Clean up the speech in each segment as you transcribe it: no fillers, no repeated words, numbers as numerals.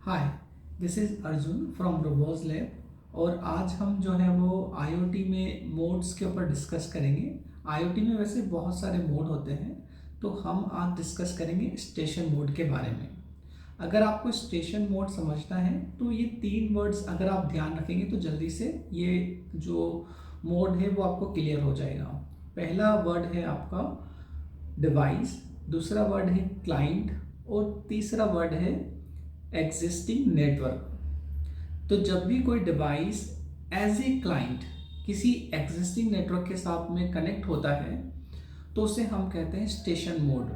Hi, this is Arjun from robots lab. और आज हम जो है वो आईओटी में मोड्स के ऊपर डिस्कस करेंगे। आईओटी में वैसे बहुत सारे मोड होते हैं, तो हम आज डिस्कस करेंगे स्टेशन मोड के बारे में। अगर आपको स्टेशन मोड समझना है तो ये 3 वर्ड्स अगर आप ध्यान रखेंगे तो जल्दी से ये जो मोड है वो आपको क्लियर हो जाएगा। पहला वर्ड है आपका डिवाइस, दूसरा वर्ड है क्लाइंट और तीसरा वर्ड है एग्जिस्टिंग नेटवर्क। तो जब भी कोई डिवाइस एज ए क्लाइंट किसी एग्जिस्टिंग नेटवर्क के साथ में कनेक्ट होता है तो उसे हम कहते हैं स्टेशन मोड।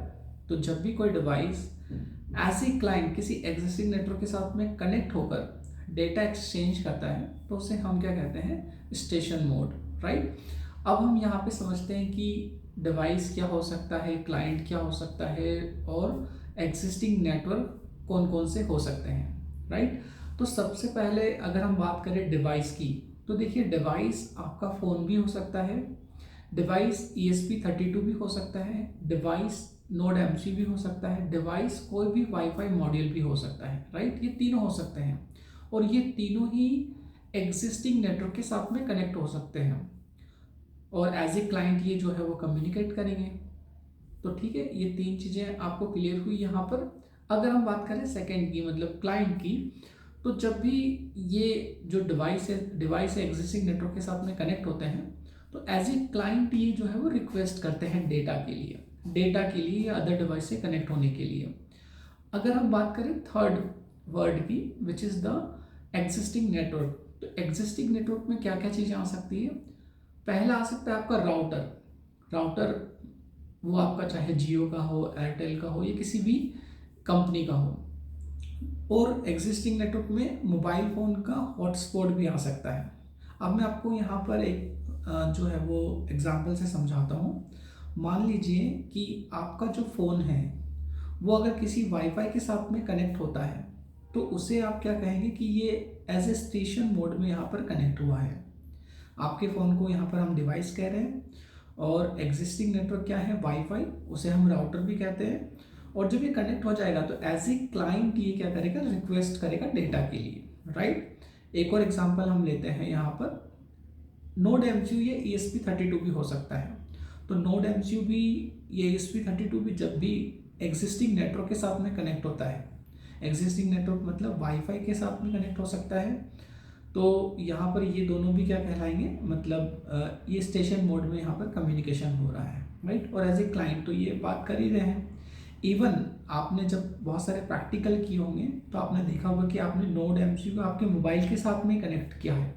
तो जब भी कोई डिवाइस एज ए क्लाइंट किसी एग्जिस्टिंग नेटवर्क के साथ में कनेक्ट होकर डेटा एक्सचेंज करता है तो उसे हम क्या कहते हैं, स्टेशन मोड, राइट। अब हम यहाँ पे समझते हैं कि डिवाइस क्या हो सकता है, क्लाइंट क्या हो सकता है और एग्जिस्टिंग नेटवर्क कौन कौन से हो सकते हैं, राइट। तो सबसे पहले अगर हम बात करें डिवाइस की, तो देखिए डिवाइस आपका फ़ोन भी हो सकता है, डिवाइस ESP32 भी हो सकता है, डिवाइस नोड MC भी हो सकता है, डिवाइस कोई भी वाईफाई मॉड्यूल भी हो सकता है, राइट। ये तीनों हो सकते हैं और ये तीनों ही एग्जिस्टिंग नेटवर्क के साथ में कनेक्ट हो सकते हैं और एज ए क्लाइंट ये जो है वो कम्युनिकेट करेंगे। तो ठीक है, ये 3 चीज़ें आपको क्लियर हुई यहाँ पर। अगर हम बात करें सेकंड की, मतलब क्लाइंट की, तो जब भी ये जो डिवाइस है एग्जिस्टिंग नेटवर्क के साथ में कनेक्ट होते हैं तो एज ए क्लाइंट ये जो है वो रिक्वेस्ट करते हैं डेटा के लिए या अदर डिवाइस से कनेक्ट होने के लिए। अगर हम बात करें थर्ड वर्ड की, which is the existing network, तो एग्जिस्टिंग नेटवर्क में क्या क्या चीज़ें आ सकती है। पहला आ सकता है आपका राउटर, वो आपका चाहे जियो का हो, एयरटेल का हो या किसी भी कंपनी का हो। और एग्जिस्टिंग नेटवर्क में मोबाइल फ़ोन का हॉटस्पॉट भी आ सकता है। अब मैं आपको यहाँ पर एक जो है वो एग्जांपल से समझाता हूँ। मान लीजिए कि आपका जो फ़ोन है वो अगर किसी वाईफाई के साथ में कनेक्ट होता है तो उसे आप क्या कहेंगे कि ये एज ए स्टेशन मोड में यहाँ पर कनेक्ट हुआ है। आपके फ़ोन को यहाँ पर हम डिवाइस कह रहे हैं और एग्जिस्टिंग नेटवर्क क्या है, वाईफाई, उसे हम राउटर भी कहते हैं। और जब ये कनेक्ट हो जाएगा तो एज ए क्लाइंट ये क्या करेगा, रिक्वेस्ट करेगा डेटा के लिए, राइट। एक और एग्जांपल हम लेते हैं यहाँ पर, नोड MCU या ESP32 भी हो सकता है। तो नोड MCU भी या ESP32 भी जब भी एग्जिस्टिंग नेटवर्क के साथ में कनेक्ट होता है, एग्जिस्टिंग नेटवर्क मतलब वाईफाई के साथ में कनेक्ट हो सकता है, तो यहाँ पर ये दोनों भी क्या कहलाएंगे, मतलब ये स्टेशन मोड में यहाँ पर कम्युनिकेशन हो रहा है, राइट। और एज ए क्लाइंट तो ये बात कर ही रहे हैं। इवन आपने जब बहुत सारे प्रैक्टिकल किए होंगे तो आपने देखा होगा कि आपने नोड MCU को आपके मोबाइल के साथ में कनेक्ट किया है,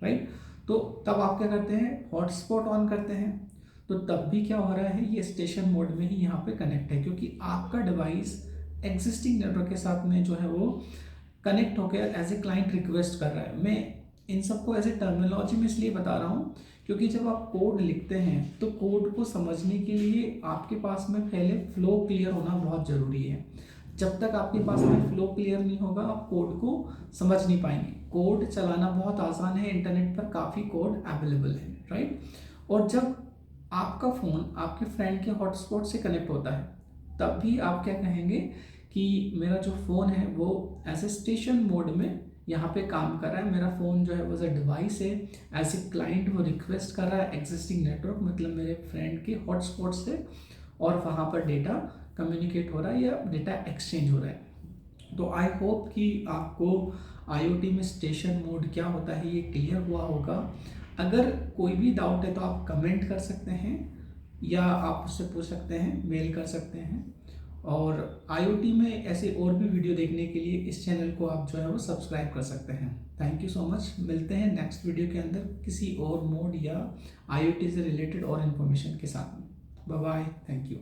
राइट। तो तब आप क्या करते हैं, हॉटस्पॉट ऑन करते हैं, तो तब भी क्या हो रहा है, ये स्टेशन मोड में ही यहाँ पे कनेक्ट है क्योंकि आपका डिवाइस एग्जिस्टिंग नेटवर्क के साथ में जो है वो कनेक्ट होकर एज ए क्लाइंट रिक्वेस्ट कर रहा है। मैं इन सबको एज ए टर्मिनोलॉजी में इसलिए बता रहा हूँ क्योंकि जब आप कोड लिखते हैं तो कोड को समझने के लिए आपके पास में पहले फ्लो क्लियर होना बहुत ज़रूरी है। जब तक आपके पास में फ्लो क्लियर नहीं होगा आप कोड को समझ नहीं पाएंगे। कोड चलाना बहुत आसान है, इंटरनेट पर काफ़ी कोड अवेलेबल है, राइट। और जब आपका फ़ोन आपके फ्रेंड के हॉटस्पॉट से कनेक्ट होता है तब भी आप क्या कहेंगे कि मेरा जो फ़ोन है वो एज ए स्टेशन मोड में यहाँ पे काम कर रहा है। मेरा फ़ोन जो है वो एज ए डिवाइस है, एज ए क्लाइंट वो रिक्वेस्ट कर रहा है एग्जिस्टिंग नेटवर्क मतलब मेरे फ्रेंड के हॉटस्पॉट से, और वहाँ पर डेटा कम्युनिकेट हो रहा है या डेटा एक्सचेंज हो रहा है। तो आई होप कि आपको आईओटी में स्टेशन मोड क्या होता है ये क्लियर हुआ होगा। अगर कोई भी डाउट है तो आप कमेंट कर सकते हैं या आप उससे पूछ सकते हैं, मेल कर सकते हैं। और आईओटी में ऐसे और भी वीडियो देखने के लिए इस चैनल को आप जो है वो सब्सक्राइब कर सकते हैं। Thank you so much. मिलते हैं नेक्स्ट वीडियो के अंदर किसी और मोड या आईओटी से रिलेटेड और इन्फॉर्मेशन के साथ में। Bye bye, thank you.